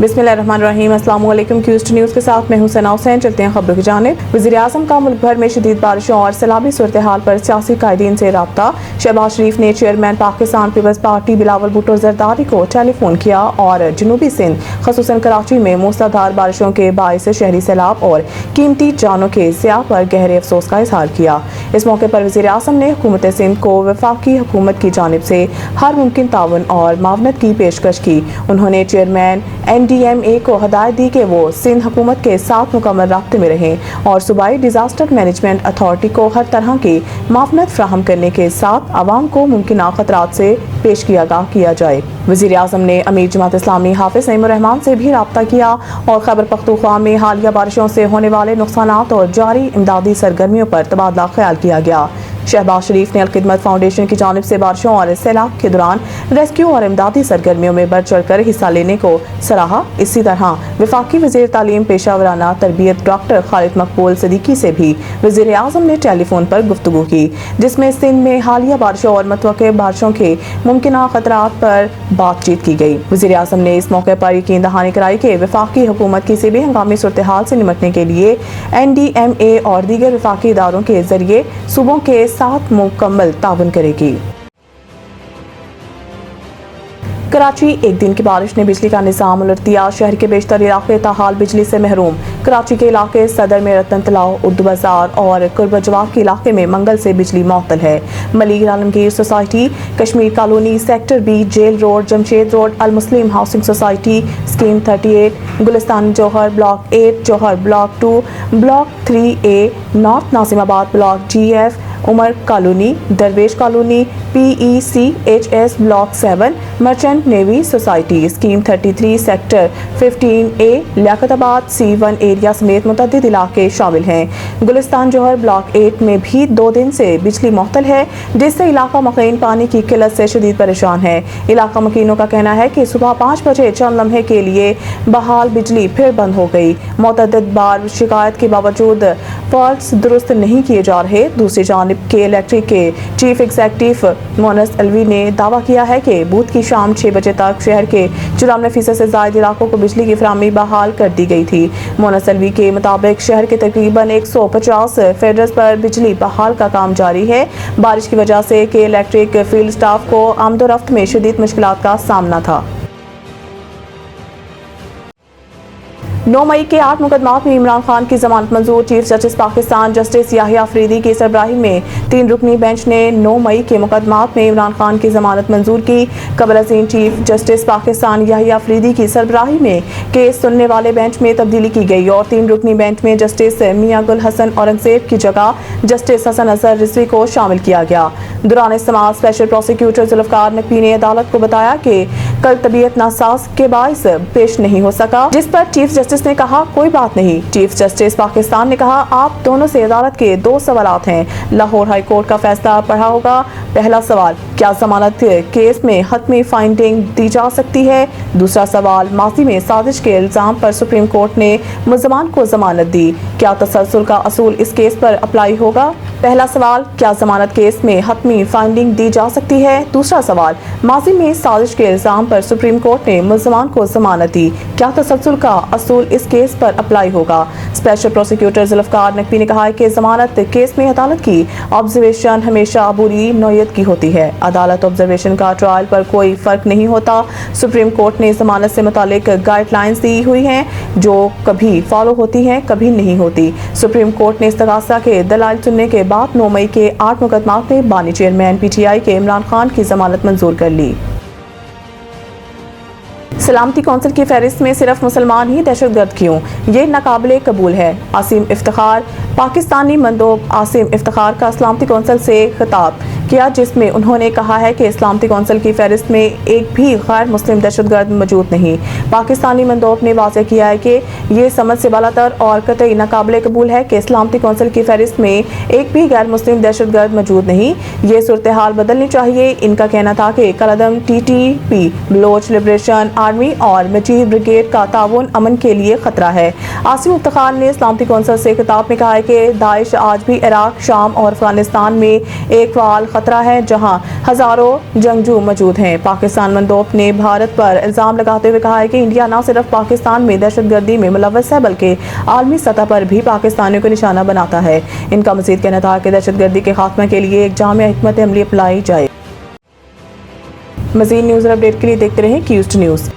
बिस्मिल्लाहिर्रहमानिर्रहीम। अस्सलाम वालेकुम। क्यूस्ट न्यूज़ के साथ मैं हूं सना हुसैन। चलते हैं खबरों की जानिब। वज़ीर-ए-आज़म का मुल्क भर में शदीद बारिशों और सैलाबी सूरत हाल पर सियासी कायदीन से राब्ता। शहबाज शरीफ ने चेयरमैन पाकिस्तान पीपल्स पार्टी बिलावल भुट्टो ज़रदारी को टेलीफोन किया और जनूबी सिंध ख़ुसूसन कराची में मूसलाधार बारिशों के बाइस शहरी सैलाब और कीमती जानों के ज़िया पर गहरे अफसोस का इजहार किया। इस मौके पर वज़ीर-ए-आज़म ने हुकूमत सिंध को वफाकी हुकूमत की जानिब से हर मुमकिन ताउन और मावनत की पेशकश की। उन्होंने चेयरमैन NDMA को हदायत दी कि वो सिंध हुकूमत के साथ मुकम्मल राब्ते में रहें और सूबाई डिजास्टर मैनेजमेंट अथॉरिटी को हर तरह की मावनत फ्राहम करने के साथ आवाम को मुमकिन खतरात से पेश आगाह किया जाए। वज़ीर-ए-आज़म ने अमीर जमात इस्लामी हाफिज नईमुर रहमान से भी राब्ता किया और खैबर पख्तूनख्वा में हालिया बारिशों से होने वाले नुकसानात और जारी इमदादी सरगर्मियों पर तबादला ख्याल किया गया। शहबाज शरीफ ने अल-खिदमत फाउंडेशन की जानिब से बारिशों और सैलाब के दौरान रेस्क्यू और इमदादी सरगर्मियों में बढ़ चढ़ कर हिस्सा लेने को सराहा। इसी तरह वफाकी वज़ीर तालीम पेशा वराना तरबियत डॉक्टर खालिद मकबूल सिद्दीकी से भी वज़ीर-ए-आज़म ने टेलीफोन पर गुफ्तगू की, जिसमें सिंध में हालिया बारिशों और मतवक्के बारिशों के मुमकिन खतरात पर बातचीत की गई। वज़ीर-ए-आज़म ने इस मौके पर यकीन दहानी कराई कि वफाकी हुकूमत किसी भी हंगामी सूरत हाल से निपटने के लिए NDMA और दीगर वफाकी इदारों के जरिए सूबों के साथ मुकम्मल ताउन करेगी। कराची एक दिन की बारिश ने बिजली का निज़ाम उलट दिया। शहर के बेशतर इलाके ताहाल बिजली से महरूम। कराची के इलाके सदर में रतन तलाव, उर्दू बाजार और कुर्ब जवाब के इलाके में मंगल से बिजली मुअत्तल है। Malik Alamgir society, Kashmir colony, sector B, jail road, Jamshed road, Al Muslim housing society, scheme 38, Gulistan Jauhar block 8, Jauhar block 2, block 3A, north Nazimabad block GF, Umar colony, Darvesh colony, PECHS block 7, merchant navy society, scheme 33, sector 15A, Liaquatabad C1 area समेत मुतअद्दिद इलाके शामिल हैं। गुलिस्तान जौहर ब्लॉक 8 में भी 2 दिन से बिजली मुअत्तल है, जिससे इलाका मकीन पानी की किल्लत से शदीद परेशान है। इलाका मकीनों का कहना है कि सुबह 5 बजे चंद लम्हे के लिए बहाल बिजली फिर बंद हो गई। मुतअद्दिद बार शिकायत के बावजूद फॉल्ट्स दुरुस्त नहीं किए जा रहे। दूसरी जानिब के इलेक्ट्रिक के चीफ एग्जीक्यूटिव मोनस अलवी ने दावा किया है कि बुध की शाम 6 बजे तक शहर के 94% से ज्यादा इलाकों को बिजली की फराहमी बहाल कर दी गई थी। मोनस अलवी के मुताबिक शहर के तकरीबन 150 फीडर्स पर बिजली बहाल का काम जारी है। बारिश की वजह से के इलेक्ट्रिक फील्ड स्टाफ को आमदोरफ्त में शदीद मुश्किलात का सामना था। 9 मई के 8 मुकदमात में इमरान खान की जमानत मंजूर। Chief justice Pakistan justice Yahya Afridi की सरबराही में 3 रुकनी बेंच ने 9 मई के मुकदमात में इमरान खान की जमानत मंजूर की। कबल अज़ीम चीफ जस्टिस पाकिस्तान याहिया अफरीदी की सरबराही में केस सुनने वाले बेंच में तब्दीली की गई और 3 रुकनी बेंच में जस्टिस मियां गुल हसन औरंगजेब की जगह जस्टिस हसन अजहर रिजवी को शामिल किया गया। दौरान इस्तेमाल स्पेशल प्रोसिक्यूटर जुल्फकार नकवी ने अदालत को बताया कि कल तबीयत नासाज के बाइस पेश नहीं हो सका, जिस पर चीफ जस्टिस ने कहा कोई बात नहीं। चीफ जस्टिस पाकिस्तान ने कहा आप दोनों से अदालत के 2 सवालात हैं। लाहौर हाई कोर्ट का फैसला पढ़ा होगा। पहला सवाल, क्या जमानत केस में हतमी फाइंडिंग दी जा सकती है? दूसरा सवाल, माजी में साजिश के इल्जाम पर सुप्रीम कोर्ट ने मुल्ज़मान को जमानत दी, क्या तसलसल का असूल इस केस पर अप्लाई होगा? पहला सवाल, क्या जमानत केस में हतमी फाइंडिंग दी जा सकती है? दूसरा सवाल, माजी में साजिश के इल्जाम पर सुप्रीम कोर्ट ने मुल्ज़मान को जमानत दी, क्या तसलसल का असूल इस केस पर अप्लाई होगा? स्पेशल प्रोसिक्यूटर जुल्फकार नकवी ने कहा है कि जमानत केस में अदालत की ऑब्जर्वेशन हमेशा बुरी नौयत की होती है। अदालत ऑब्जर्वेशन का ट्रायल पर कोई फर्क नहीं होता। सुप्रीम कोर्ट ने जमानत से मुतालिक गाइडलाइंस दी हुई हैं, जो कभी फॉलो होती हैं, कभी नहीं होती। सुप्रीम कोर्ट ने इस्तगासा के दलाइल सुनने के बाद 9 मई के 8 मुकदमात में बानी चेयरमैन PTI के इमरान खान की जमानत मंजूर कर ली। सलामती कौंसिल की फहरिस्त में सिर्फ मुसलमान ही दहशतगर्द क्यों? ये नाकाबिले कबूल है। आसिम इफ्तिखार, पाकिस्तानी मंदोब आसिम इफ्तिखार का सलामती कौंसिल से खिताब किया, जिसमें उन्होंने कहा है कि सलामती कौंसिल की फहरिस्त में एक भी गैर मुस्लिम दहशतगर्द मौजूद नहीं। पाकिस्तानी मंदोब ने वाज़ेह किया है कि ये समझ से बालातर और कतई नाकाबिले कबूल है कि सलामती कौंसिल की फहरिस्त में एक भी गैर मुस्लिम दहशतगर्द मौजूद नहीं। ये सूरत हाल बदलनी चाहिए। इनका कहना था कि कलअदम TTP बलोच लिबरेशन آرمی اور مچیر بریگیڈ کا تعاون امن کے لیے خطرہ ہے۔ آصف افتخار نے سلامتی کونسل سے خطاب میں کہا ہے کہ داعش آج بھی عراق، شام اور افغانستان میں ایک فعال خطرہ ہے جہاں ہزاروں جنگجو موجود ہیں۔ پاکستان مندوب نے بھارت پر الزام لگاتے ہوئے کہا ہے کہ انڈیا نہ صرف پاکستان میں دہشت گردی میں ملوث ہے بلکہ عالمی سطح پر بھی پاکستانیوں کو نشانہ بناتا ہے۔ ان کا مزید کہنا تھا کہ دہشت گردی کے خاتمہ کے لیے ایک جامع حکمت عملی اپنائی جائے۔ مزید نیوز اور اپڈیٹ کے لیے دیکھتے رہیں کیوسٹ نیوز۔